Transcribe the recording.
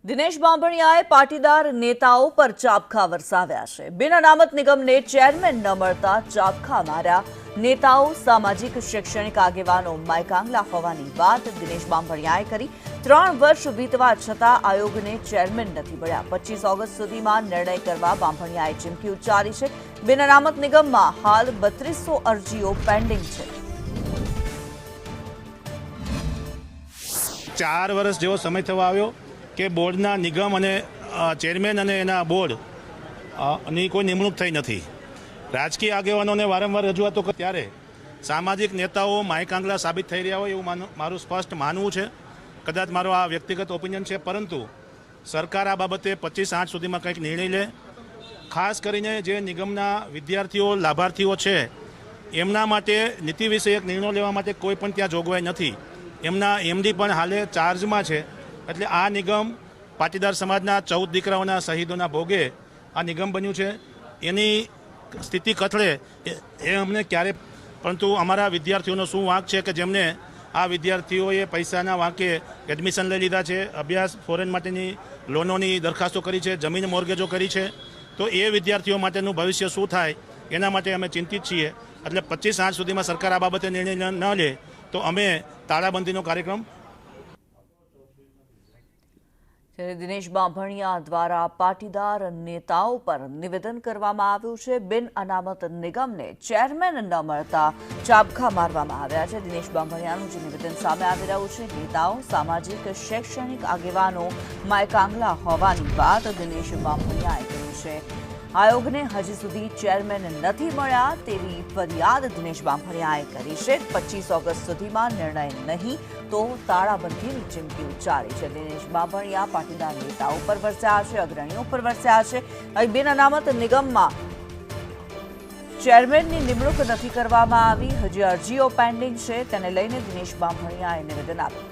દિનેશ બાંભણિયાએ પાટીદાર નેતાઓ પર ચાબખા વરસાવ્યા છે। બિન અનામત નિગમને ચેરમેન ન મળતા ચાબખા માર્યા। નેતાઓ સામાજિક શૈક્ષણિક આગેવાનો માયકાંગલા હોવાની વાત દિનેશ બાંભણિયાએ કરી। 3 વર્ષ વીતવા છતાં આયોગને ચેરમેન નથી મળ્યા। 25 ઓગસ્ટ સુધીમાં નિર્ણય કરવા બાંભણિયાએ ચીમકી ઉચ્ચારી છે। બિન અનામત નિગમમાં હાલ 3200 અરજીઓ પેન્ડિંગ છે। 4 વર્ષ જેવો સમય થવા આવ્યો કે બોર્ડના નિગમ અને ચેરમેન અને એના બોર્ડની કોઈ નિમણૂક થઈ નથી। રાજકીય આગેવાનોને વારંવાર રજૂઆતો ત્યારે સામાજિક નેતાઓ માયકાંગલા સાબિત થઈ રહ્યા હોય એવું મારું સ્પષ્ટ માનવું છે। કદાચ મારો આ વ્યક્તિગત ઓપિનિયન છે, પરંતુ સરકાર આ બાબતે 25/8 સુધીમાં કંઈક નિર્ણય લે। ખાસ કરીને જે નિગમના વિદ્યાર્થીઓ લાભાર્થીઓ છે એમના માટે નીતિ વિષયક નિર્ણયો લેવા માટે કોઈ પણ ત્યાં જોગવાઈ નથી। એમના એમડી પણ હાલે ચાર્જમાં છે। એટલે આ નિગમ પાટીદાર સમાજના 14 દીકરાઓના શહીદોના ભોગે આ નિગમ બન્યું છે। એની સ્થિતિ કથળે એ અમને ક્યારે, પરંતુ અમારા વિદ્યાર્થીઓનો શું વાંક છે કે જેમને આ વિદ્યાર્થીઓએ પૈસાના વાંકે એડમિશન લઈ લીધા છે, અભ્યાસ ફોરેન માટેની લોનોની દરખાસ્તો કરી છે, જમીન મોર્ગેજો કરી છે। તો એ વિદ્યાર્થીઓ માટેનું ભવિષ્ય શું થાય એના માટે અમે ચિંતિત છીએ। એટલે 25/8 સુધીમાં સરકાર આ બાબતે નિર્ણય ન લે તો અમે તાળાબંધીનો કાર્યક્રમ। દિનેશ બાંભણિયા દ્વારા પાટીદાર નેતાઓ પર નિવેદન કરવામાં આવ્યું છે। બિન અનામત નિગમને ચેરમેન ન મળતા ચાબખા મારવામાં આવ્યા છે। દિનેશ બાંભણિયાનું જે નિવેદન સામે આવી રહ્યું છે, નેતાઓ સામાજિક શૈક્ષણિક આગેવાનો માયકાંગલા હોવાની વાત દિનેશ બાંભણિયાએ કરી છે। આયોગને હજી સુધી ચેરમેન નથી મળ્યા તેવી ફરિયાદ દિનેશ બાંભણિયાએ કરી છે। 25 ઓગસ્ટ સુધીમાં નિર્ણય નહીં તો તાળાબંધીની ચીમકી ઉચ્ચારી છે। દિનેશ બાંભણિયા પાટીદાર નેતાઓ પર વરસ્યા છે, અગ્રણીઓ પર વરસ્યા છે। બિન અનામત નિગમમાં ચેરમેનની નિમણૂક નથી કરવામાં આવી, હજી અરજીઓ પેન્ડિંગ છે, તેને લઈને દિનેશ બાંભણિયાએ નિવેદન આપ્યું।